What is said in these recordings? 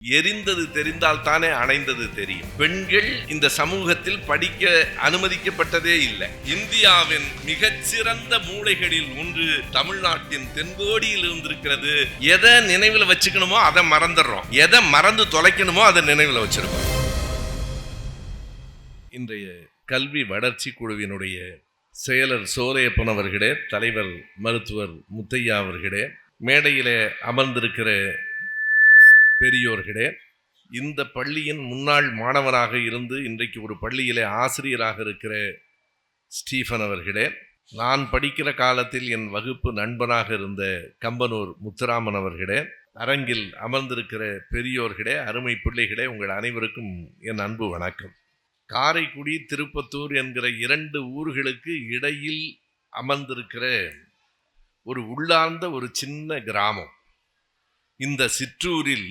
எரிந்தது தெரிந்தால் தானே அணைந்தது தெரியும். பெண்கள் இந்த சமூகத்தில் படிக்க அனுமதிக்கப்பட்டதே இல்லை. இந்தியாவின் மிகச்சிறந்த மூளைகளில் ஒன்று தமிழ்நாட்டின் தென்கோடியில் இருந்திருக்கிறது. எதை நினைவில் வச்சுக்கணுமோ அதை மறந்துடுறோம், எதை மறந்து தொலைக்கணுமோ அதை நினைவில் வச்சிருக்கோம். இன்றைய கல்வி வளர்ச்சி குழுவினுடைய செயலர் சோலையப்பன் அவர்களே, தலைவர் மருத்துவர் முத்தையா அவர்களே, மேடையிலே அமர்ந்திருக்கிற பெரியோர்களே, இந்த பள்ளியின் முன்னாள் மாணவராக இருந்து இன்றைக்கு ஒரு பள்ளியிலே ஆசிரியராக இருக்கிற ஸ்டீஃபன் அவர்களே, நான் படிக்கிற காலத்தில் என் வகுப்பு நண்பனாக இருந்த கம்பனூர் முத்துராமன் அவர்களே, அரங்கில் அமர்ந்திருக்கிற பெரியோர்களே, அருமை பிள்ளைகளே, உங்கள் அனைவருக்கும் என் அன்பு வணக்கம். காரைக்குடி, திருப்பத்தூர் என்கிற 2 ஊர்களுக்கு இடையில் அமர்ந்திருக்கிற ஒரு உள்ளார்ந்த ஒரு சின்ன கிராமம். இந்த சிற்றூரில்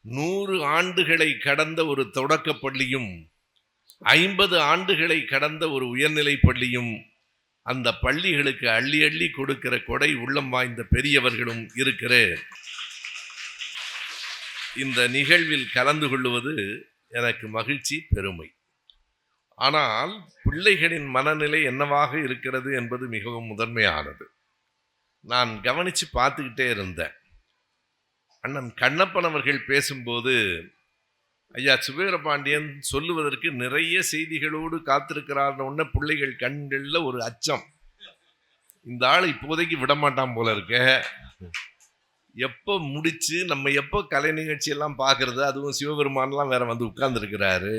100 ஆண்டுகளை கடந்த ஒரு தொடக்க பள்ளியும் 50 ஆண்டுகளை கடந்த ஒரு உயர்நிலை பள்ளியும், அந்த பள்ளிகளுக்கு அள்ளி அள்ளி கொடுக்கிற கொடை உள்ளம் வாய்ந்த பெரியவர்களும் இருக்கிற இந்த நிகழ்வில் கலந்து கொள்வது எனக்கு மகிழ்ச்சி, பெருமை. ஆனால் பிள்ளைகளின் மனநிலை என்னவாக இருக்கிறது என்பது மிகவும் முதன்மையானது. நான் கவனித்து பார்த்துக்கிட்டே இருந்தேன். அண்ணன் கண்ணப்பன் அவர்கள் பேசும்போது, ஐயா சுபீரபாண்டியன் சொல்லுவதற்கு நிறைய செய்திகளோடு காத்திருக்கிறார்னு பிள்ளைகள் கண்களில் ஒரு அச்சம். இந்த ஆள் இப்போதைக்கு விடமாட்டான் போல இருக்க, எப்போ முடிச்சு நம்ம எப்போ கலை நிகழ்ச்சியெல்லாம் பார்க்கறது, அதுவும் சிவபெருமான்லாம் வேற வந்து உட்கார்ந்துருக்கிறாரு,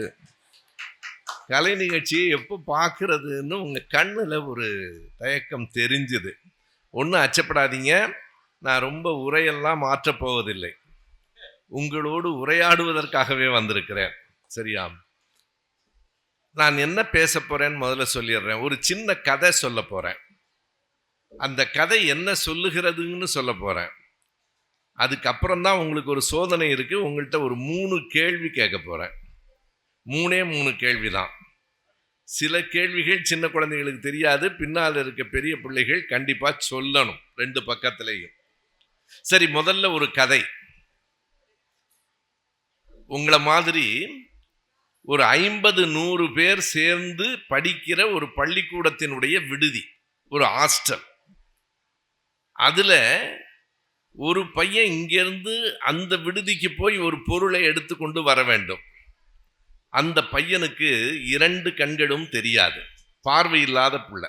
கலை நிகழ்ச்சியை எப்போ பார்க்கறதுன்னு உங்கள் கண்ணில் ஒரு தயக்கம் தெரிஞ்சுது. ஒன்றும் அச்சப்படாதீங்க, நான் ரொம்ப உரையெல்லாம் மாற்றப் போவதில்லை, உங்களோடு உரையாடுவதற்காகவே வந்திருக்கிறேன். சரியா? நான் என்ன பேச போறேன்னு முதல்ல சொல்லிடுறேன். ஒரு சின்ன கதை சொல்ல போறேன். அந்த கதை என்ன சொல்லுகிறதுன்னு சொல்ல போறேன். அதுக்கப்புறம் தான் உங்களுக்கு ஒரு சோதனை இருக்கு. உங்கள்கிட்ட ஒரு 3 கேள்வி கேட்க போறேன். 3 கேள்வி தான். சில கேள்விகள் சின்ன குழந்தைகளுக்கு தெரியாது, பின்னால் இருக்க பெரிய பிள்ளைகள் கண்டிப்பா சொல்லணும் 2 பக்கத்திலையும். சரி, முதல்ல ஒரு கதை. உங்களை மாதிரி ஒரு 50-100 பேர் சேர்ந்து படிக்கிற ஒரு பள்ளிக்கூடத்தினுடைய விடுதி, ஒரு ஹாஸ்டல். அதுல ஒரு பையன் இங்கிருந்து அந்த விடுதிக்கு போய் ஒரு பொருளை எடுத்துக்கொண்டு வர வேண்டும். அந்த பையனுக்கு 2 கண்களும் தெரியாது, பார்வை இல்லாத புள்ள,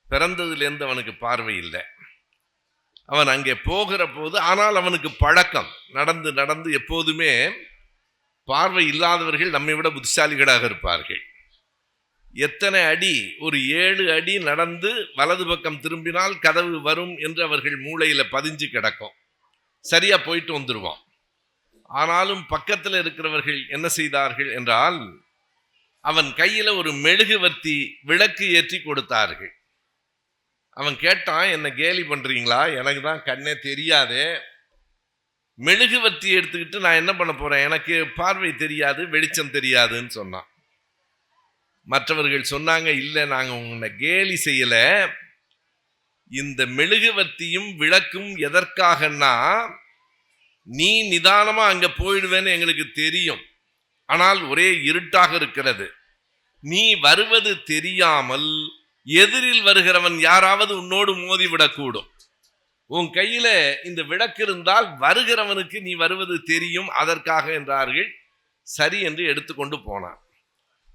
பிறந்ததுலேருந்து அவனுக்கு பார்வை இல்லை. அவன் அங்கே போகிற போது, ஆனால் அவனுக்கு பழக்கம், நடந்து நடந்து எப்போதுமே பார்வை இல்லாதவர்கள் நம்மை விட புத்திசாலிகளாக இருப்பார்கள். எத்தனை அடி, ஒரு 7 அடி நடந்து வலது பக்கம் திரும்பினால் கதவு வரும் என்று அவர்கள் மூளையில பதிஞ்சு கிடக்கும். சரியா போயிட்டு வந்துருவான். ஆனாலும் பக்கத்தில் இருக்கிறவர்கள் என்ன செய்தார்கள் என்றால், அவன் கையில ஒரு மெழுகுவர்த்தி விளக்கு ஏற்றி கொடுத்தார்கள். அவன் கேட்டான், என்ன கேலி பண்றீங்களா, எனக்கு தான் கண்ணே தெரியாதே, மெழுகுவர்த்தி எடுத்துக்கிட்டு நான் என்ன பண்ண போறேன், எனக்கு பார்வை தெரியாது, வெளிச்சம் தெரியாதுன்னு சொன்னான். மற்றவர்கள் சொன்னாங்க, இல்லை, நாங்க உன்னை கேலி செய்யல, இந்த மெழுகுவர்த்தியும் விளக்கும் எதற்காகன்னா, நீ நிதானமா அங்க போயிடுவேன்னு எங்களுக்கு தெரியும், ஆனால் ஒரே இருட்டாக இருக்கிறது, நீ வருவது தெரியாமல் எதிரில் வருகிறவன் யாராவது உன்னோடு மோதி விடக்கூடும். உன் கையில இந்த விளக்கு இருந்தால் வருகிறவனுக்கு நீ வருவது தெரியும், அதற்காக என்றார்கள். சரி என்று எடுத்துக்கொண்டு போனான்.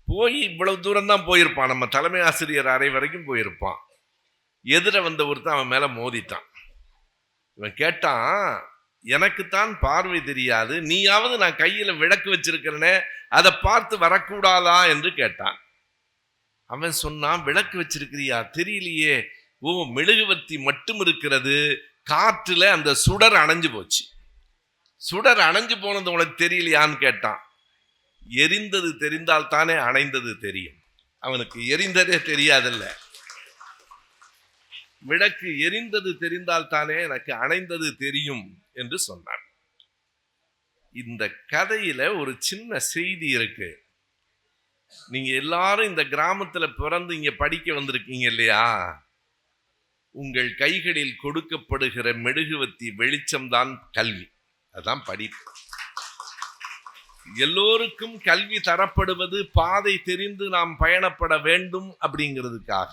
போய் இவ்வளவு தூரம் தான் போயிருப்பான், நம்ம தலைமை ஆசிரியர் அறை வரைக்கும் போயிருப்பான். எதிர வந்த ஒருத்தன் அவன் மேல மோதிட்டான். இவன் கேட்டான், எனக்குத்தான் பார்வை தெரியாது, நீயாவது நான் கையில விளக்கு வச்சிருக்கிறேனே அதை பார்த்து வரக்கூடாதா என்று கேட்டான். அவன் சொன்னான், விளக்கு வச்சிருக்கிறியா, தெரியலையே, ஓ மெழுகுவர்த்தி மட்டும் இருக்கிறது, காற்றுல அந்த சுடர் அணைஞ்சு போச்சு. சுடர் அணைஞ்சு போனது உனக்கு தெரியலையான்னு கேட்டான். எரிந்தது தெரிந்தால் தானே அணைந்தது தெரியும். அவனுக்கு எரிந்ததே தெரியாதல்ல, விளக்கு எரிந்தது தெரிந்தால் தானே எனக்கு அணைந்தது தெரியும் என்று சொன்னான். இந்த கதையில ஒரு சின்ன செய்தி இருக்கு. நீங்க எல்லாரும் இந்த கிராமத்துல பிறந்து இங்க படிக்க வந்திருக்கீங்க இல்லையா, உங்கள் கைகளில் கொடுக்கப்படுகிற மெழுகுவர்த்தி வெளிச்சம்தான் கல்வி, அதுதான் படிப்பு. எல்லோருக்கும் கல்வி தரப்படுவது பாதை தெரிந்து நாம் பயணப்பட வேண்டும் அப்படிங்கிறதுக்காக.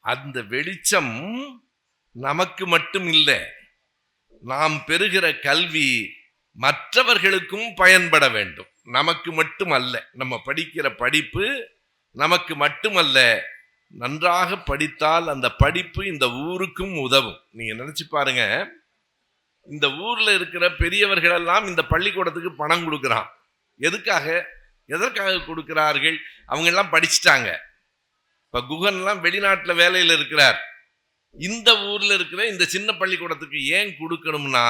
அந்த வெளிச்சம் நமக்கு மட்டும் இல்லை, நாம் பெறுகிற கல்வி மற்றவர்களுக்கும் பயன்பட வேண்டும். நமக்கு மட்டுமல்ல, நம்ம படிக்கிற படிப்பு நமக்கு மட்டுமல்ல, நன்றாக படித்தால் அந்த படிப்பு இந்த ஊருக்கும் உதவும். நீங்க நினைச்சு பாருங்க, இந்த ஊர்ல இருக்கிற பெரியவர்கள் எல்லாம் இந்த பள்ளிக்கூடத்துக்கு பணம் கொடுக்கிறான். எதற்காக கொடுக்கிறார்கள்? அவங்க எல்லாம் படிச்சுட்டாங்க. இப்ப குகன் எல்லாம் வெளிநாட்டுல வேலையில இருக்கிறார். இந்த ஊர்ல இருக்கிற இந்த சின்ன பள்ளிக்கூடத்துக்கு ஏன் கொடுக்கணும்னா,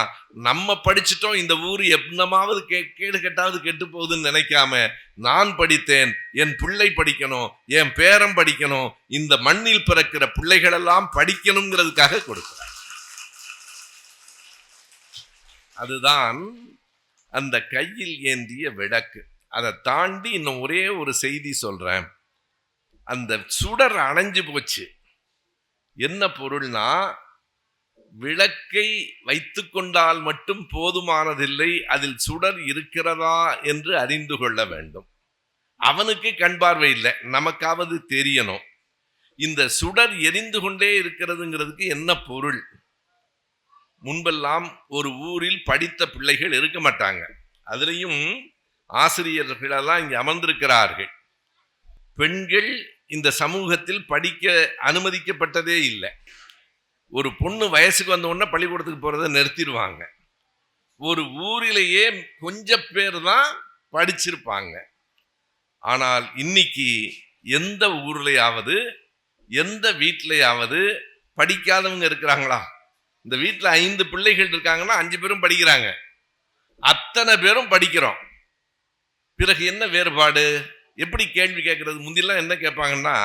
நம்ம படிச்சுட்டோம், இந்த ஊர் எப்பமாவது கேடு கெட்டாவது கெட்டு போகுதுன்னு நினைக்காம, நான் படித்தேன், என் பிள்ளை படிக்கணும், என் பேரன் படிக்கணும், இந்த மண்ணில் பிறக்கிற பிள்ளைகள் எல்லாம் படிக்கணுங்கிறதுக்காக கொடுக்கிறார். அதுதான் அந்த கையில் ஏந்திய விளக்கு. அதை தாண்டி இன்னும் ஒரே ஒரு செய்தி சொல்றேன். அந்த சுடர் அணைஞ்சு போச்சு. என்ன பொருள்னா, விளக்கை வைத்து கொண்டால் மட்டும் போதுமானதில்லை, அதில் சுடர் இருக்கிறதா என்று அறிந்து கொள்ள வேண்டும். அவனுக்கு கண் பார்வை இல்லை, நமக்காவது தெரியணும். இந்த சுடர் எரிந்து கொண்டே இருக்கிறதுங்கிறதுக்கு என்ன பொருள்? முன்பெல்லாம் ஒரு ஊரில் படித்த பிள்ளைகள் இருக்க மாட்டாங்க. அதுலேயும் ஆசிரியர்களெல்லாம் இங்கே அமர்ந்திருக்கிறார்கள். பெண்கள் இந்த சமூகத்தில் படிக்க அனுமதிக்கப்பட்டதே இல்லை. ஒரு பொண்ணு வயசுக்கு வந்த உடனே பள்ளிக்கூடத்துக்கு போறதை நிறுத்திடுவாங்க. ஒரு ஊரிலேயே கொஞ்சம் பேர் தான் படிச்சிருப்பாங்க. ஆனால் இன்னைக்கு எந்த ஊர்லையாவது எந்த வீட்டிலையாவது படிக்காதவங்க இருக்கிறாங்களா? இந்த வீட்டில் 5 பிள்ளைகள் இருக்காங்கன்னா 5 பேரும் படிக்கிறாங்க, அத்தனை பேரும் படிக்கிறோம். பிறகு என்ன வேறுபாடு? எப்படி கேள்வி கேட்கறது? முந்திலாம் என்ன கேட்பாங்கன்னா,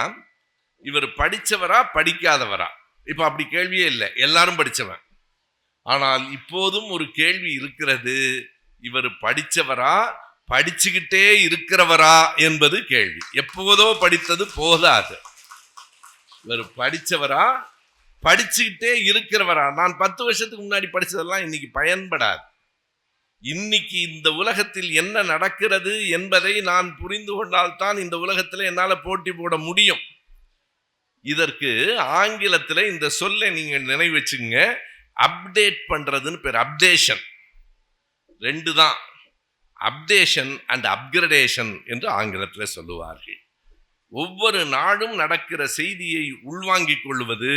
இவர் படிச்சவரா படிக்காதவரா? இப்ப அப்படி கேள்வியே இல்லை, எல்லாரும் படிச்சவன். ஆனால் இப்போதும் ஒரு கேள்வி இருக்கிறது, இவர் படிச்சவரா படிச்சுக்கிட்டே இருக்கிறவரா என்பது கேள்வி. எப்போதோ படித்தது போதாது, இவர் படிச்சவரா படிச்சுக்கிட்டே இருக்கிறவரா? நான் 10 வருஷத்துக்கு முன்னாடி படிச்சதெல்லாம் இன்னைக்கு பயன்படாது. இன்னைக்கு இந்த உலகத்தில் என்ன நடக்கிறது என்பதை நான் புரிந்து கொண்டால்தான் இந்த உலகத்தில் என்னால் போட்டி போட முடியும். இதற்கு ஆங்கிலத்தில் இந்த சொல்லை நீங்க நினைவு வச்சுங்க, அப்டேட் பண்றதுன்னு பேர். அப்டேஷன் 2 தான், அப்டேஷன் அண்ட் அப்கிரடேஷன் என்று ஆங்கிலத்தில் சொல்லுவார்கள். ஒவ்வொரு நாளும் நடக்கிற செய்தியை உள்வாங்கிக் கொள்வது,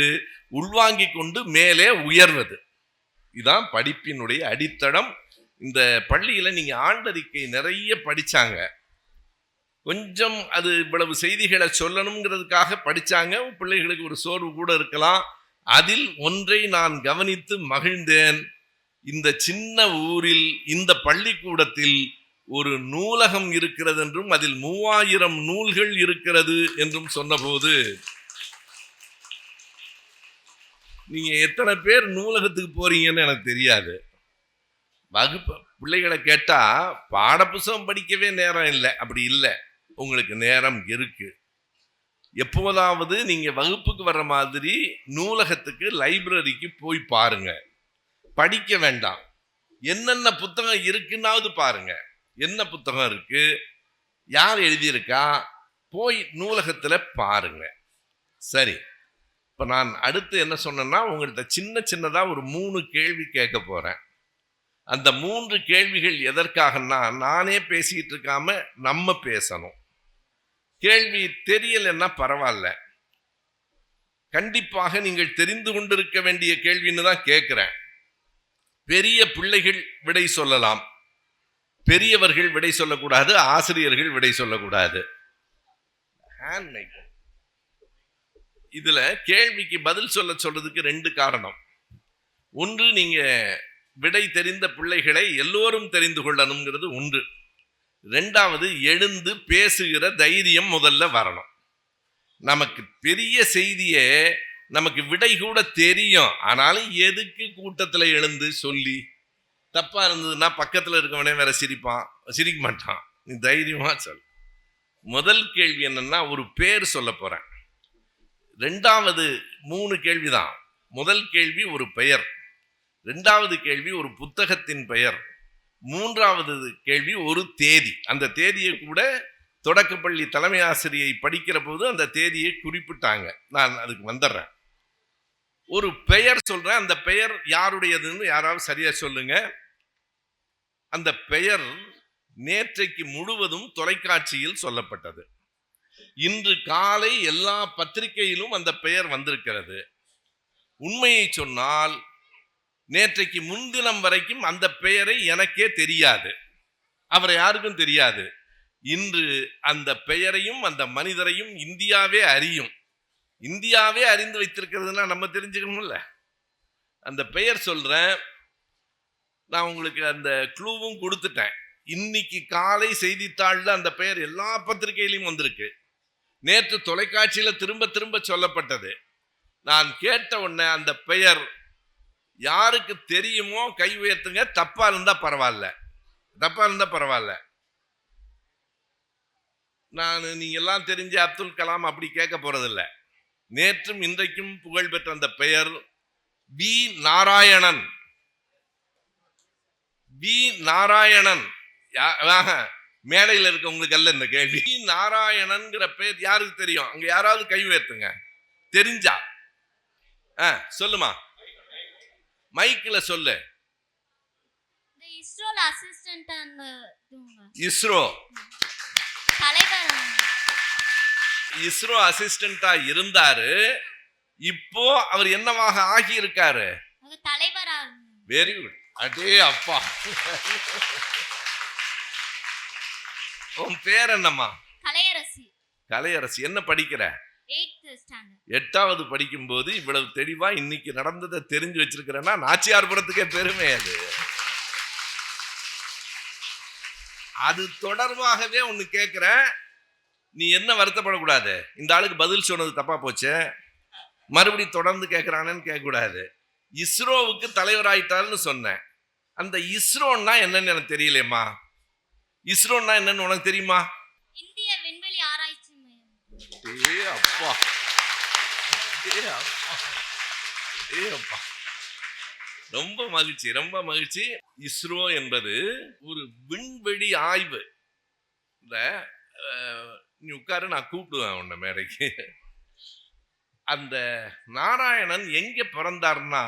உள்வாங்கிக் கொண்டு மேலே உயர்வது, இதுதான் படிப்பினுடைய அடித்தளம். இந்த பள்ளியில நீங்க ஆண்டறிக்கை நிறைய படிச்சாங்க. கொஞ்சம் அது இவ்வளவு செய்திகளை சொல்லணுங்கிறதுக்காக படிச்சாங்க. பிள்ளைகளுக்கு ஒரு சோர்வு கூட இருக்கலாம். அதில் ஒன்றை நான் கவனித்து மகிழ்ந்தேன். இந்த சின்ன ஊரில் இந்த பள்ளிக்கூடத்தில் ஒரு நூலகம் இருக்கிறது என்றும் அதில் 3000 நூல்கள் இருக்கிறது என்றும் சொன்னபோது, நீங்க எத்தனை பேர் நூலகத்துக்கு போறீங்கன்னு எனக்கு தெரியாது. வகுப்பு பிள்ளைகளை கேட்டா பாடப்புத்தகம் படிக்கவே நேரம் இல்லை. அப்படி இல்லை, உங்களுக்கு நேரம் இருக்கு. எப்போதாவது நீங்க வகுப்புக்கு வர்ற மாதிரி நூலகத்துக்கு, லைப்ரரிக்கு போய் பாருங்க. படிக்க வேண்டாம், என்னென்ன புத்தகம் இருக்குன்னாவது பாருங்க. என்ன புத்தகம் இருக்கு, யார் எழுதியிருக்கா, போய் நூலகத்துல பாருங்க. சரி, இப்ப நான் அடுத்து என்ன சொன்னேன்னா, உங்கள்கிட்ட சின்னதா ஒரு 3 கேள்வி கேட்க போறேன். அந்த 3 கேள்விகள் எதற்காகனா, நானே பேசிட்டு இருக்காம நம்ம பேசணும். கேள்வி தெரியலன்னா பரவாயில்ல, கண்டிப்பாக நீங்கள் தெரிந்து கொண்டிருக்க வேண்டிய கேள்வின்னு தான் கேட்கிறேன். பெரிய பிள்ளைகள் விடை சொல்லலாம், பெரியவர்கள் விடை சொல்லக்கூடாது, ஆசிரியர்கள் விடை சொல்லக்கூடாது. இதுல கேள்விக்கு பதில் சொல்றதுக்கு 2 காரணம். ஒன்று, நீங்க விடை தெரிந்த பிள்ளைகளை எல்லோரும் தெரிந்து கொள்ளணுங்கிறது ஒன்று. 2வது, எழுந்து பேசுகிற தைரியம் முதல்ல வரணும். நமக்கு பெரிய செய்தியே, நமக்கு விடை கூட தெரியும், ஆனாலும் எதுக்கு கூட்டத்தில் எழுந்து சொல்லி, தப்பா இருந்ததுன்னா பக்கத்தில் இருக்கவனே வேற சிரிக்க மாட்டான். நீ தைரியமா சொல். முதல் கேள்வி என்னன்னா, ஒரு பேர் சொல்ல போறேன். 2வது 3 கேள்விதான். முதல் கேள்வி ஒரு பெயர், 2வது கேள்வி ஒரு புத்தகத்தின் பெயர், மூன்றாவது கேள்வி ஒரு தேதி. அந்த தேதியை கூட தொடக்கப்பள்ளி தலைமை ஆசிரியை படிக்கிற போது அந்த தேதியை குறிப்பிட்டாங்க. நான் அதுக்கு வந்துடுறேன். ஒரு பெயர் சொல்றேன், அந்த பெயர் யாருடையதுன்னு யாராவது சரியா சொல்லுங்க. அந்த பெயர் நேற்றைக்கு முழுவதும் தொலைக்காட்சியில் சொல்லப்பட்டது. இன்று காலை எல்லா பத்திரிகையிலும் அந்த பெயர் வந்திருக்கிறது. உண்மையை சொன்னால் நேற்றைக்கு முன்தினம் வரைக்கும் அந்த பெயரை எனக்கே தெரியாது, அவரை யாருக்கும் தெரியாது. இன்று அந்த பெயரையும் அந்த மனிதரையும் இந்தியாவே அறியும். இந்தியாவே அறிந்து வைத்திருக்கிறதுனா நம்ம தெரிஞ்சுக்கணும்ல. அந்த பெயர் சொல்றேன், நான் உங்களுக்கு அந்த க்ளூவும் கொடுத்துட்டேன். இன்னைக்கு காலை செய்தித்தாள்ல அந்த பெயர் எல்லா பத்திரிகையிலும் வந்திருக்கு. நேற்று தொலைக்காட்சியில திரும்ப திரும்ப சொல்லப்பட்டது. நான் கேட்ட உடனே அந்த பெயர் யாருக்கு தெரியுமோ கை உயர்த்துங்க. தப்பா இருந்தா பரவாயில்ல, தப்பா இருந்தா பரவாயில்ல. நீங்க எல்லாம் தெரிஞ்ச அப்துல் கலாம் அப்படி கேட்க போறதில்ல. நேற்றும் இன்றைக்கும் புகழ் பெற்ற அந்த பெயர் வி நாராயணன். வி நாராயணன் மேடையில் இருக்கவங்களுக்கு அல்ல இந்த கேள்வி. வி நாராயணன்ங்கிற பெயர் யாருக்கு தெரியும்? அங்க யாராவது கை உயர்த்துங்க தெரிஞ்சா. சொல்லுமா, மைக்ல சொல்லு. இஸ்ரோ இஸ்ரோ அசிஸ்டண்டா இருந்தாரு. இப்போ அவர் என்னவாக ஆகி இருக்காரு? தலைவரா. Very good. அடே அப்பா, உன் பேர் என்னம்மா? கலையரசி. கலையரசி, என்ன படிக்கிற? 8வது படிக்கும் போது இவ்வளவு தெளிவா இன்னைக்கு நடந்ததை தெரிஞ்சு வச்சிருக்கிறேன்னா நாச்சியார்புரத்துக்கே பெருமை. அது தொடர்பாகவே ஒண்ணு கேட்கிறேன், நீ என்ன வருத்தப்படக்கூடாது. இந்த ஆளுக்கு பதில் சொன்னது தப்பா போச்சு, மறுபடி தொடர்ந்து கேட்கிறானேன்னு கேட்க கூடாது. இஸ்ரோவுக்கு தலைவராயிட்டாருன்னு சொன்னேன். அந்த இஸ்ரோன்னா என்னன்னு எனக்கு தெரியலையம்மா. இஸ்ரோன்னா என்னன்னு உனக்கு தெரியுமா? இந்திய விண்வெளி ஆராய்ச்சி மையம். அப்பா, அப்பா, ரொம்ப மகிழ்ச்சி, ரொம்ப மகிழ்ச்சி. இஸ்ரோ என்பது ஒரு விண்வெளி ஆய்வு. நீ உட்காரு, நான் கூப்பிடுவேன் உன்னை மேடைக்கு. அந்த நாராயணன் எங்க பிறந்தார்னா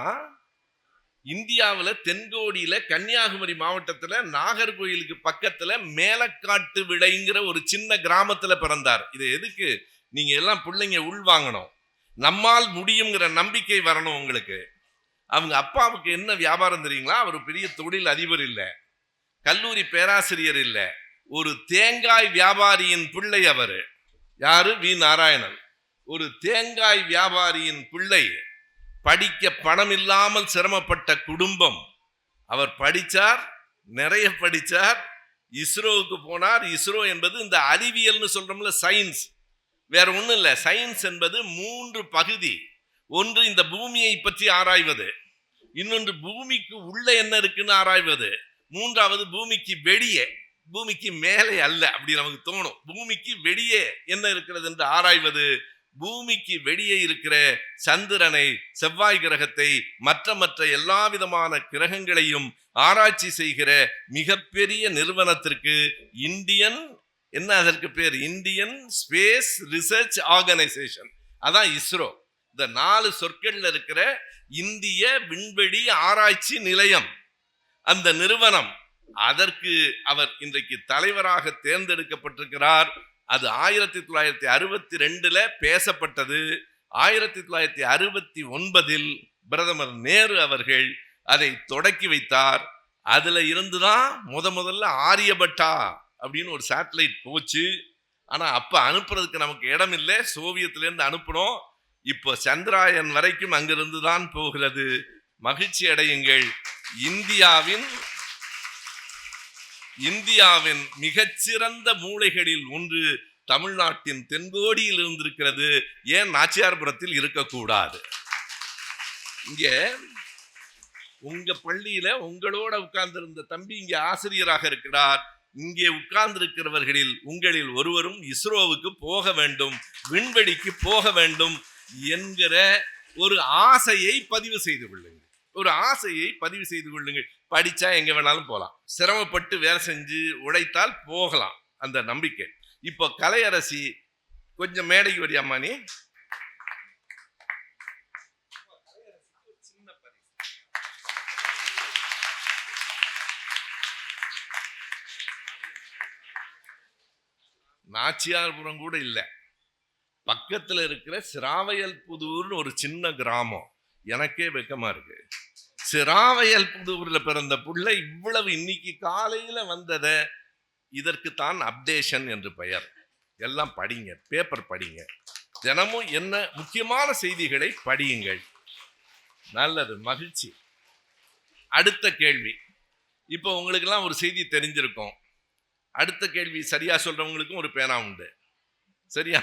இந்தியாவில் தென்கோடியில கன்னியாகுமரி மாவட்டத்துல நாகர்கோயிலுக்கு பக்கத்துல மேலக்காட்டு விளைங்கிற ஒரு சின்ன கிராமத்துல பிறந்தார். இது எதுக்கு நீங்க எல்லாம் பிள்ளைங்க உள்வாங்கணும், நம்மால் முடியுங்கிற நம்பிக்கை வரணும் உங்களுக்கு. அவங்க அப்பாவுக்கு என்ன வியாபாரம் தெரியுங்களா? அவர் பெரிய தொழில் அதிபர் இல்லை, கல்லூரி பேராசிரியர் இல்லை, ஒரு தேங்காய் வியாபாரியின் பிள்ளை. அவரு யாரு? வி நாராயணன். ஒரு தேங்காய் வியாபாரியின் பிள்ளை. படிக்க பணம் இல்லாமல் சிரமப்பட்ட குடும்பம். அவர் படிச்சார், நிறைய படிச்சார், இஸ்ரோவுக்கு போனார். இஸ்ரோ என்பது இந்த அறிவியல்னு சொல்றோம்ல, சயின்ஸ், வேற ஒண்ணும் இல்லை. சயின்ஸ் என்பது 3 பகுதி. ஒன்று இந்த பூமியை பற்றி ஆராய்வது, இன்னொன்று பூமிக்கு உள்ள என்ன இருக்குன்னு ஆராய்வது, மூன்றாவது பூமிக்கு வெளியே, பூமிக்கு மேலே அல்ல அப்படி நமக்கு தோணும், பூமிக்கு வெளியே என்ன இருக்கிறது என்று ஆராய்வது, பூமிக்கு வெளியே இருக்கிற சந்திரனை, செவ்வாய் கிரகத்தை, மற்ற எல்லா விதமான கிரகங்களையும் ஆராய்ச்சி செய்கிற மிகப்பெரிய நிறுவனத்திற்கு இந்தியன், என்ன அதற்கு பேர்? இந்தியன் ஸ்பேஸ் ரிசர்ச் ஆர்கனைசேஷன், அதான் இஸ்ரோ. இந்த 4 சொற்கள்ல இருக்கிற இந்திய விண்வெளி ஆராய்ச்சி நிலையம், அந்த நிறுவனம், அதற்கு அவர் இன்றைக்கு தலைவராக தேர்ந்தெடுக்கப்பட்டிருக்கிறார். அது 1962 பேசப்பட்டது. 1969 பிரதமர் நேரு அவர்கள் அதை தொடக்கி வைத்தார். அதுல இருந்துதான் முதல்ல ஆரியபட்டா அப்படின்னு ஒரு சேட்டலைட் போச்சு. ஆனா அப்ப அனுப்புறதுக்கு நமக்கு இடம் இல்லை, சோவியத்ல இருந்து அனுப்பணும். இப்போ சந்திராயன் வரைக்கும் அங்கிருந்து தான் போகிறது. மகிழ்ச்சி அடையுங்கள். இந்தியாவின் மிகச்சிறந்த மூலைகளில் ஒன்று தமிழ்நாட்டின் தென்கோடியில் இருந்திருக்கிறது. ஏன் நாச்சியார்புரத்தில் இருக்கக்கூடாது? இங்க உங்க பள்ளியில உங்களோட உட்கார்ந்திருந்த தம்பி இங்க ஆசிரியராக இருக்கிறார். இங்கே உட்கார்ந்திருக்கிறவர்களில் உங்களில் ஒருவரும் இஸ்ரோவுக்கு போக வேண்டும், விண்வெளிக்கு போக வேண்டும் என்கிற ஒரு ஆசையை பதிவு செய்து கொள்ளுங்கள். ஒரு ஆசையை பதிவு செய்து கொள்ளுங்கள். படிச்சா எங்க வேணாலும் போகலாம், சிரமப்பட்டு வேலை செஞ்சு உழைத்தால் போகலாம், அந்த நம்பிக்கை. இப்போ கலையரசி கொஞ்சம் மேடைக்கு வரியாமா நீ? நாச்சியார்புரம் கூட இல்லை, பக்கத்துல இருக்கிற சிராவையல் புதூர்னு ஒரு சின்ன கிராமம். எனக்கே வெக்கமா இருக்கு, சிராவையல் புதூர்ல பிறந்த புள்ள இவ்வளவு இன்னைக்கு காலையில வந்தத. இதற்கு தான் அப்டேஷன் என்று பெயர். எல்லாம் படிங்க, பேப்பர் படிங்க, தினமும் என்ன முக்கியமான செய்திகளை படியுங்கள். நல்லது, மகிழ்ச்சி. அடுத்த கேள்வி. இப்போ உங்களுக்கெல்லாம் ஒரு செய்தி தெரிஞ்சிருக்கும். அடுத்த கேள்வி சரியா சொல்றவங்களுக்கும் ஒரு பேனா உண்டு, சரியா?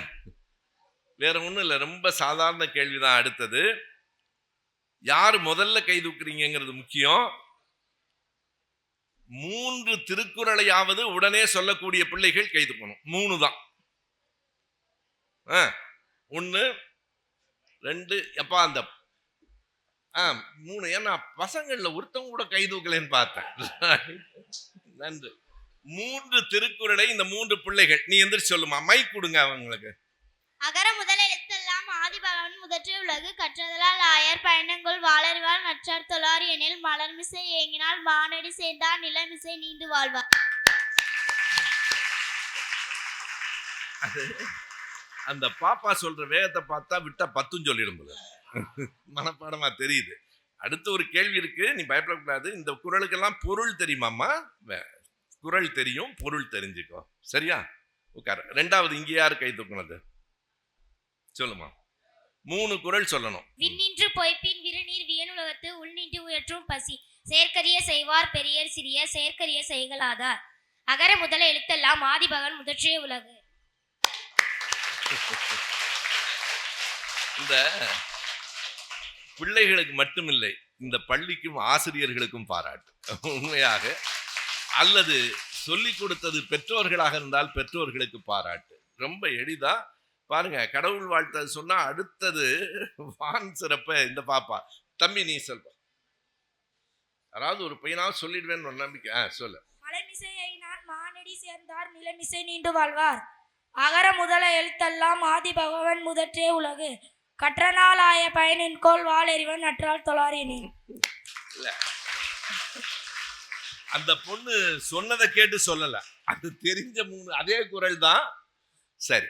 வேற ஒண்ணும் இல்லை, ரொம்ப சாதாரண கேள்விதான். அடுத்தது, யார் முதல்ல கை தூக்குறீங்கிறது முக்கியம். 3 திருக்குறளையாவது உடனே சொல்லக்கூடிய பிள்ளைகள் கை தூக்கணும். 3 தான். 1 2 எப்பா அந்த 3. ஏன்னா பசங்கள்ல ஒருத்தவங்க கூட கை தூக்கலன்னு பார்த்தேன். நன்று. 3 திருக்குறளை இந்த 3 பிள்ளைகள் நீ எந்திரிச்சு சொல்லுமா, மைக் கொடுங்க அவங்களுக்கு. அகர முதல எழுத்தெல்லாம் ஆதிபகவன் முதற்றே உலகு, கற்றதலால் ஆயர் பயணங்கொள் வாளறிவார் நற்றார் தொழார் எனில் மலர்மிசை ஏங்கினால் மானடி சேர்ந்தார் நிலமிசை நீண்டு வாழ்வார். அந்த பாப்பா சொல்ற வேகத்தை பார்த்தா விட்டா 10 சொல்லிடும் போது, மனப்பாடமா தெரியுது. அடுத்து ஒரு கேள்வி இருக்கு, நீ பயப்படக்கூடாது. இந்த குறளுக்கெல்லாம் பொருள் தெரியுமாம்மா? குறள் தெரியும், பொருள் தெரிஞ்சுக்கோ, சரியா? உட்கார. 2வது, இங்க யாரு கை தூக்குனது சொல்லுமா? 3 குறள் சொல்லணும். விண்ணின்று பொய்ப்பின் விருநீர் வியனுலகத்து உள்நின்று உயற்றும் பசி, செயற்கரிய செய்வார் பெரியர் சிறிய செயற்கரிய செய்களாதார். அகர முதல எழுத்தெல்லாம் ஆதிபகவன் முதற்றே உலகு. இந்த பிள்ளைகளுக்கு மட்டுமில்லை, இந்த பள்ளிக்கும் ஆசிரியர்களுக்கும் பாராட்டு. உண்மையாக, அல்லது சொல்லிக் கொடுத்தது பெற்றோர்களாக இருந்தால் பெற்றோர்களுக்கு பாராட்டு. ரொம்ப எளிதா பாருங்க, கடவுள் வாழ்த்து சொன்னா அடுத்தது வான் சிறப்ப இந்த பாப்பா. தம்பி நீ சொல்ற, அதாவது ஒரு பையனாவது சொல்லிடுவேன்னு ஒரு நம்பிக்கை. சொல்லு. மலைமிசையை நான் மானடி சேர்ந்தார் நிலமிசை நீண்டு வாழ்வார். அகர முதல எழுத்தெல்லாம் ஆதி பகவன் முதற்றே உலகு, கற்றனால் ஆய பயனின்கோள் வாளறிவன் நற்றால் தொழாரினி. அந்த பொண்ணு சொன்னதை கேட்டு சொல்லல, அது தெரிஞ்ச 3 அதே குறள் தான். சரி,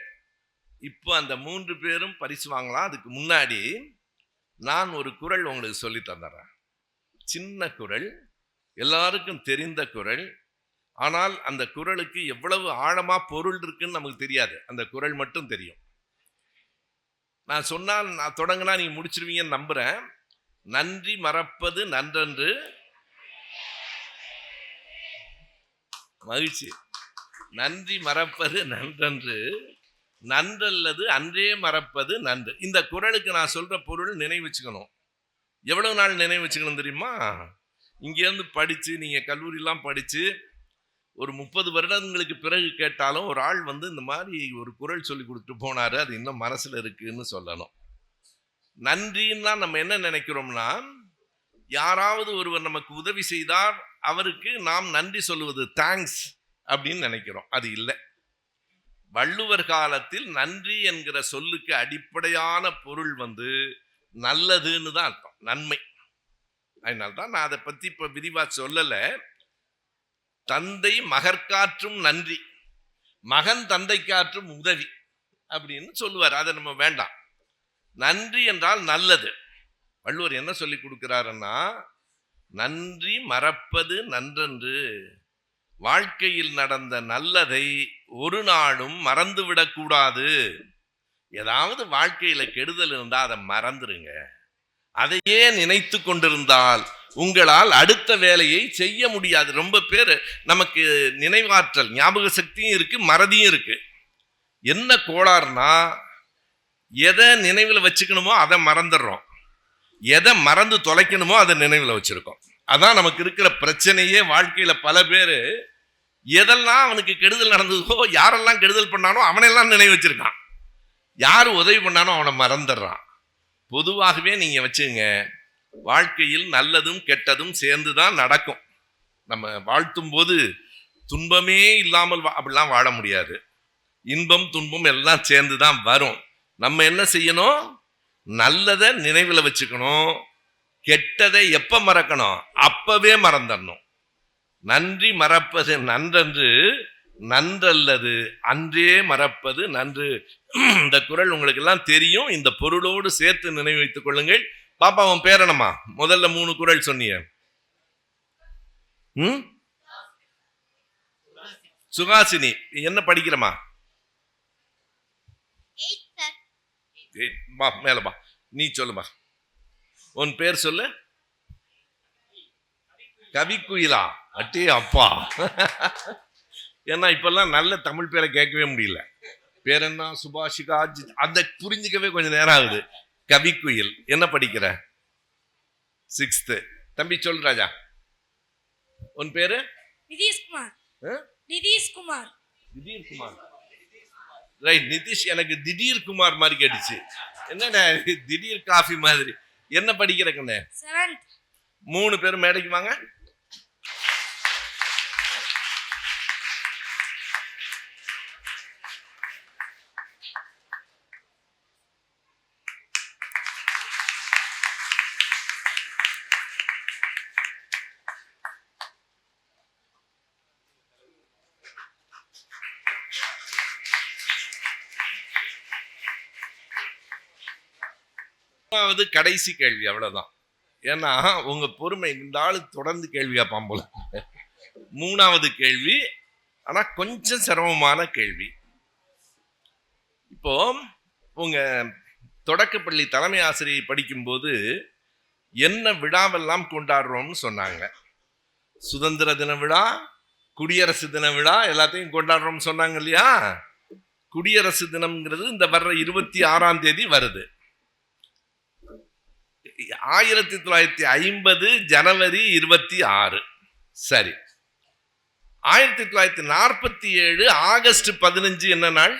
இப்போ அந்த 3 பேரும் பரிசு வாங்கலாம். அதுக்கு முன்னாடி நான் ஒரு குறள் உங்களுக்கு சொல்லி தந்துடுறேன். சின்ன குறள், எல்லாருக்கும் தெரிந்த குறள். ஆனால் அந்த குறளுக்கு எவ்வளவு ஆழமா பொருள் இருக்குன்னு நமக்கு தெரியாது, அந்த குறள் மட்டும் தெரியும். நான் சொன்னால், நான் தொடங்கினா நீங்க முடிச்சிருவீங்கன்னு நம்புறேன். நன்றி மறப்பது நன்றன்று. மகிழ்ச்சி. நன்றி மறப்பது நன்றன்று, நன்றல்லது அன்றே மறப்பது நன்று. இந்த குறளுக்கு நான் சொல்ற பொருள் நினைவு வச்சுக்கணும். எவ்வளவு நாள் நினைவு வச்சுக்கணும் தெரியுமா? இங்கேருந்து படிச்சு, நீங்க கல்லூரியெல்லாம் படிச்சு ஒரு 30 வருடங்களுக்கு பிறகு கேட்டாலும் ஒரு ஆள் வந்து இந்த மாதிரி ஒரு குறள் சொல்லி கொடுத்துட்டு போனாரு, அது இன்னும் மனசுல இருக்குன்னு சொல்லணும். நன்றின்னா நம்ம என்ன நினைக்கிறோம்னா, யாராவது ஒருவர் நமக்கு உதவி செய்தார், அவருக்கு நாம் நன்றி சொல்லுவது தேங்க்ஸ் அப்படின்னு நினைக்கிறோம். அது இல்லை. வள்ளுவர் காலத்தில் நன்றி என்கிற சொல்லுக்கு அடிப்படையான பொருள் வந்து நல்லதுன்னு தான் அர்த்தம், நன்மை. அதனால்தான் நான் அதை பத்தி இப்ப விரிவா சொல்லல. தந்தை மகற்காற்றும் நன்றி, மகன் தந்தைக்காற்றும் உதவி அப்படின்னு சொல்லுவார். அதை நம்ம வேண்டாம். நன்றி என்றால் நல்லது. வள்ளுவர் என்ன சொல்லி கொடுக்கிறாருன்னா, நன்றி மறப்பது நன்றன்று. வாழ்க்கையில் நடந்த நல்லதை ஒரு நாளும் மறந்துவிடக்கூடாது. ஏதாவது வாழ்க்கையில கெடுதல் இருந்தா அதை மறந்துருங்க. அதையே நினைத்து கொண்டிருந்தால் உங்களால் அடுத்த வேலையை செய்ய முடியாது. ரொம்ப பேர் நமக்கு நினைவாற்றல், ஞாபக சக்தியும் இருக்கு, மறதியும் இருக்கு. என்ன கோளாறுனா, எதை நினைவில் வச்சுக்கணுமோ அதை மறந்துடுறோம், எதை மறந்து தொலைக்கணுமோ அதை நினைவில் வச்சிருக்கோம். அதான் நமக்கு இருக்கிற பிரச்சனையே. வாழ்க்கையில பல பேர் எதெல்லாம் அவனுக்கு கெடுதல் நடந்ததோ, யாரெல்லாம் கெடுதல் பண்ணானோ அவனெல்லாம் நினைவு வச்சிருக்கான், யார் உதவி பண்ணானோ அவனை மறந்துடுறான். பொதுவாகவே நீங்க வச்சுங்க, வாழ்க்கையில் நல்லதும் கெட்டதும் சேர்ந்துதான் நடக்கும். நம்ம வாழ்த்தும் போது துன்பமே இல்லாமல் அப்படிலாம் வாழ முடியாது. இன்பம் துன்பம் எல்லாம் சேர்ந்து தான் வரும். நம்ம என்ன செய்யணும்? நல்லதை நினைவில் வச்சுக்கணும். கெட்டதை எப்ப மறக்கணும்? அப்பவே மறந்துடணும். நன்றி மறப்பது நன்றன்று, நன்றல்லது அன்றே மறப்பது நன்று. இந்த குறள் உங்களுக்கு எல்லாம் தெரியும். இந்த பொருளோடு சேர்த்து நினைவு வைத்துக் கொள்ளுங்கள். பாப்பா, உன் பேர் என்னம்மா? முதல்ல 3 குறள் சொன்னீங்க. சுகாசினி, என்ன படிக்கிறமா? மேலப்பா, நீ சொல்லுமா. உன் பேர் சொல்லு. கவிக்குயிலா? அட்டே அப்பா. ஏன்னா இப்பெல்லாம் நல்ல தமிழ் பேரை கேட்கவே முடியல. பேர் என்ன? சுபாஷிகா. அதை புரிஞ்சுக்கவே கொஞ்சம் நேரம் ஆகுது. கவிக்குயில். என்ன படிக்கிற? 6th. தம்பி சொல் ராஜா. உன் பேரு? நிதிஷ்குமார். நிதிஷ்குமார். திடீர்குமார். ரைட். நிதிஷ் எனக்கு திடீர் குமார் மாதிரி கேட்டுச்சு. என்னடா திடீர் காஃபி மாதிரி. என்ன படிக்கிற கண்ணே? 7th. 3 பேரும் மேடைக்கு வாங்க. கடைசி கேள்வி, அவ்வளவுதான். ஏன்னா உங்க பொறுமை, இந்த ஆளு தொடர்ந்து கேள்வி கேட்பான் போல. 3வது கேள்வி, ஆனா கொஞ்சம் சிரமமான கேள்வி. இப்போ உங்க தொடக்கப்பள்ளி தலைமை ஆசிரியை படிக்கும்போது என்ன விழாவெல்லாம் கொண்டாடுறோம்னு சொன்னாங்க. சுதந்திர தின விழா, குடியரசு தின விழா எல்லாத்தையும் கொண்டாடுறோம்னு சொன்னாங்க இல்லையா? குடியரசு தினம்ங்கிறது இந்த வர்ற 26ஆம் தேதி வருது. 1950 ஜனவரி 26. சரி. 1947 ஆகஸ்ட் 15 என்ன நாள்?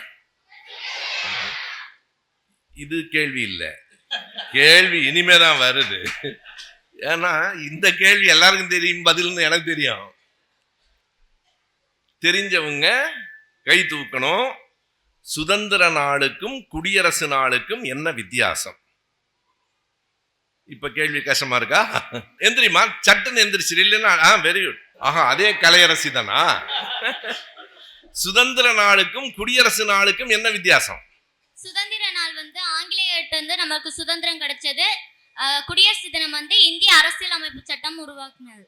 இது கேள்வி இல்லை. கேள்வி இனிமேதான் வருது. ஏன்னா இந்த கேள்வி எல்லாருக்கும் தெரியும், பதில்னு எனக்கு தெரியும். தெரிஞ்சவங்க கை தூக்கணும். சுதந்திர நாளுக்கும் குடியரசு நாளுக்கும் என்ன வித்தியாசம்? இப்ப கேள்வி கஷ்டமா இருக்கா? எந்திரிமா, சட்டுன்னு எந்திரிச்சு. இல்லைன்னா வெரி குட். ஆஹா, அதே கலையரசி தானா? சுதந்திர நாளுக்கும் குடியரசு நாளுக்கும் என்ன வித்தியாசம்? சுதந்திர நாள் வந்து ஆங்கிலேயர்கிட்ட இருந்து நமக்கு சுதந்திரம் கிடைச்சது. குடியரசு தினம் வந்து இந்திய அரசியல் அமைப்பு சட்டம் உருவாக்குனது.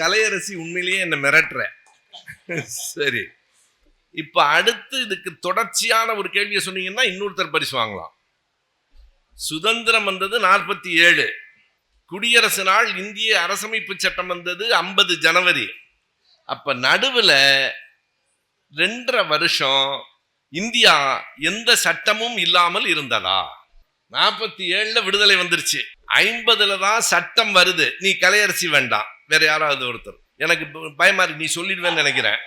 கலையரசி உண்மையிலேயே என்ன மிரட்டுற. சரி, இப்ப அடுத்து இதுக்கு தொடர்ச்சியான ஒரு கேள்வியை சொன்னீங்கன்னா இன்னொருத்தர் பரிசு வாங்கலாம். சுதந்திரம் வந்தது 47. குடியரசு நாள் இந்திய அரசமைப்பு சட்டம் வந்தது 50 ஜனவரி. அப்ப நடுவுல 2.5 வருஷம் இந்தியா எந்த சட்டமும் இல்லாமல் இருந்ததா? 47ல விடுதலை வந்துருச்சு. 50ல தான் சட்டம் வருது. நீ கலையரசி வேண்டாம், வேற யாராவது ஒருத்தர். எனக்கு பயமா இருக்கு, நீ சொல்லிடுவேன்னு நினைக்கிறேன்.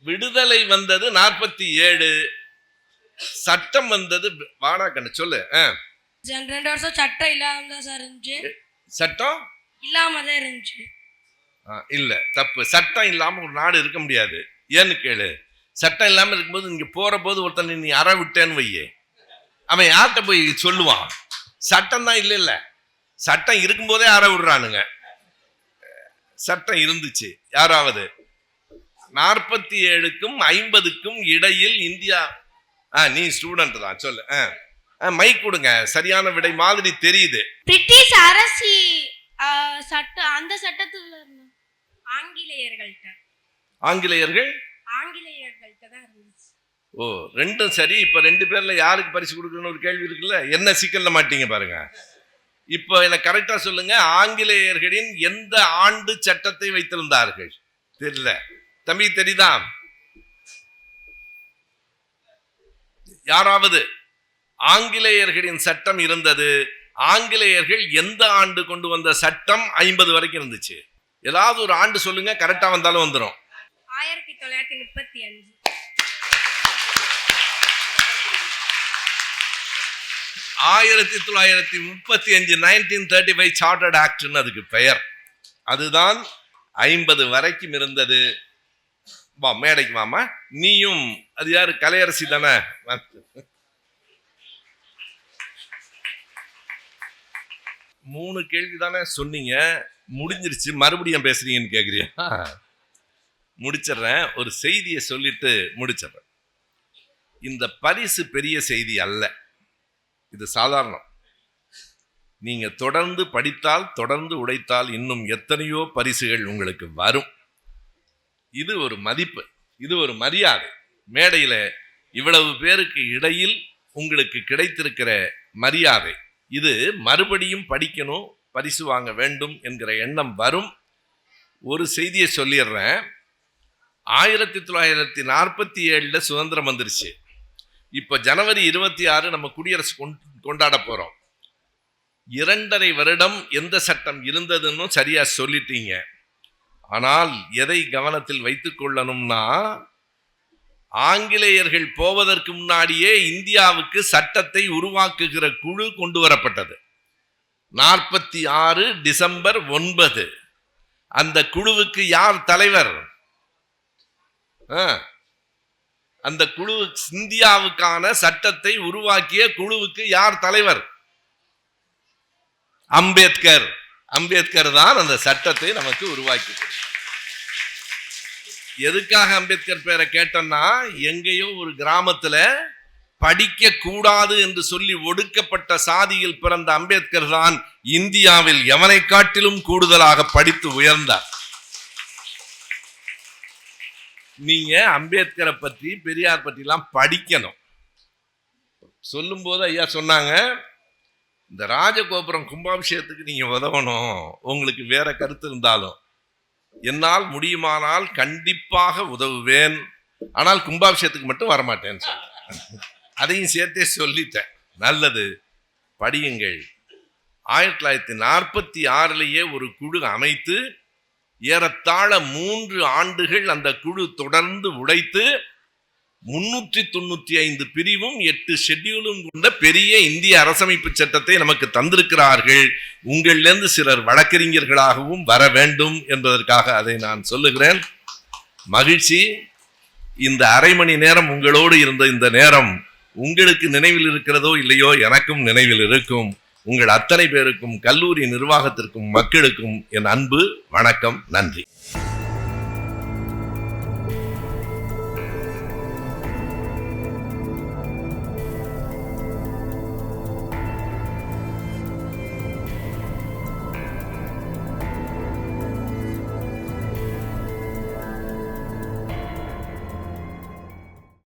விடுதலை வந்தது 47, சட்டம் வந்தது. வாடா கண்ணு சொல்லு. 2 வருஷம் சட்டம் இல்லாம தான் சார் இருந்துச்சு. சட்டம் இல்லாம தான் இருந்துச்சு. இல்ல, தப்பு. சட்டம் இல்லாம ஒரு நாடு இருக்க முடியாது. ஏன்னு கேளு. சட்டம் இல்லாம இருக்கும்போது நீங்க போற போது ஒருத்தன் நீ அற விட்டேன்னு வையே, அவன் யார்கிட்ட போய் சொல்லுவான்? சட்டம் தான் இல்ல இல்ல, சட்டம் இருக்கும்போதே அற விடுறானுங்க. சட்டம் இருந்துச்சு. யாராவது 47க்கும் 50க்கும் இடையில் இந்தியா. நீ ஸ்டூடெண்ட் தான், சொல்லு. மைக் கொடுங்க. சரியான விடை மாதிரி தெரியுது. பிரிட்டிஷ் அரசி சட்டம், அந்த சட்டத்துல ஆங்கிலேயர்கள்ட்ட. ஆங்கிலேயர்கள் தான் இருந்துச்சு. ஓ, ரெண்டும் சரி. இப்ப 2 பேர்ல யாருக்கு பரிசு கொடுக்கணும்னு ஒரு கேள்வி இருக்குல்ல. என்ன சிக்கல்ல மாட்டீங்க பாருங்க. இப்போ எனக்கு கரெக்டா சொல்லுங்க, ஆங்கிலேயர்களின் எந்த ஆண்டு சட்டத்தை வைத்திருந்தார்கள்? தெரியல தம்பி, தெரியுதா? யாராவது? ஆங்கிலேயர்களின் சட்டம் இருந்தது. ஆங்கிலேயர்கள் எந்த ஆண்டு கொண்டு வந்த சட்டம் 50 வரைக்கும் இருந்துச்சு? ஏதாவது ஒரு ஆண்டு சொல்லுங்க, கரெக்டா வந்தாலும் வந்துடும். 1935. 1935 1935 சார்ட்டர்ட் ஆக்ட்னு அதுக்கு பெயர். அதுதான் 50 வரைக்கும் இருந்தது. வா மேடைக்கு வாமா. நீயும் அது யாரு, கலையரசி தானே? 3 கேள்வி தானே சொன்னீங்க, முடிஞ்சிருச்சு, மறுபடியும் பேசுறீங்கன்னு கேக்குறியா? முடிச்சிடுறேன். ஒரு செய்தியை சொல்லிட்டு முடிச்சிடுறேன். இந்த பரிசு பெரிய செய்தி அல்ல, இது சாதாரணம். நீங்க தொடர்ந்து படித்தால், தொடர்ந்து உழைத்தால் இன்னும் எத்தனையோ பரிசுகள் உங்களுக்கு வரும். இது ஒரு மதிப்பு, இது ஒரு மரியாதை. மேடையில இவ்வளவு பேருக்கு இடையில் உங்களுக்கு கிடைத்திருக்கிற மரியாதை, இது மறுபடியும் படிக்கணும், பரிசு வாங்க வேண்டும் என்கிற எண்ணம் வரும். ஒரு செய்தியை சொல்லிடுறேன். 1947 சுதந்திரம் வந்துருச்சு. இப்ப ஜனவரி 26 நம்ம குடியரசு கொண்டாட போறோம். 2.5 வருடம் எந்த சட்டம் இருந்ததுன்னு சரியா சொல்லிட்டீங்க. ஆனால் எதை கவனத்தில் வைத்துக் கொள்ளணும்னா, ஆங்கிலேயர்கள் போவதற்கு முன்னாடியே இந்தியாவுக்கு சட்டத்தை உருவாக்குகிற குழு கொண்டு வரப்பட்டது. 46 டிசம்பர் 9. அந்த குழுவுக்கு யார் தலைவர்? அந்த குழு, இந்தியாவுக்கான சட்டத்தை உருவாக்கிய குழுவுக்கு யார் தலைவர்? அம்பேத்கர். அம்பேத்கர் தான் அந்த சட்டத்தை நமக்கு உருவாக்கி. எதுக்காக அம்பேத்கர் பேரை கேட்டோம்னா, எங்கேயோ ஒரு கிராமத்துல படிக்க கூடாது என்று சொல்லி ஒடுக்கப்பட்ட சாதியில் பிறந்த அம்பேத்கர் தான் இந்தியாவில் எவனை காட்டிலும் கூடுதலாக படித்து உயர்ந்தார். நீங்க அம்பேத்கரை பற்றி, பெரியார் பற்றி எல்லாம் படிக்கணும். சொல்லும் போது ஐயா சொன்னாங்க, இந்த ராஜகோபுரம் கும்பாபிஷேகத்துக்கு நீங்க உதவணும், உங்களுக்கு வேற கருத்து இருந்தாலும் என்னால் முடியுமானால் கண்டிப்பாக உதவுவேன், ஆனால் கும்பாபிஷேகத்துக்கு மட்டும் வரமாட்டேன்னு சொல்ல. அதையும் சேர்த்தே சொல்லிட்டேன். நல்லது, படியுங்கள். 1946 ஒரு குழு அமைத்து ஏறத்தாழ 3 ஆண்டுகள் அந்த குழு தொடர்ந்து உழைத்து 395 பிரிவும் 8 ஷெட்யூலும் கொண்ட பெரிய இந்திய அரசமைப்பு சட்டத்தை நமக்கு தந்திருக்கிறார்கள். உங்களிலிருந்து சிலர் வழக்கறிஞர்களாகவும் வர வேண்டும் என்பதற்காக அதை நான் சொல்லுகிறேன். மகிழ்ச்சி. இந்த அரை மணி நேரம் உங்களோடு இருந்த இந்த நேரம் உங்களுக்கு நினைவில் இருக்கிறதோ இல்லையோ, எனக்கும் நினைவில் இருக்கும். உங்கள் அத்தனை பேருக்கும், கல்லூரி நிர்வாகத்திற்கும், மக்களுக்கும் என் அன்பு வணக்கம். நன்றி.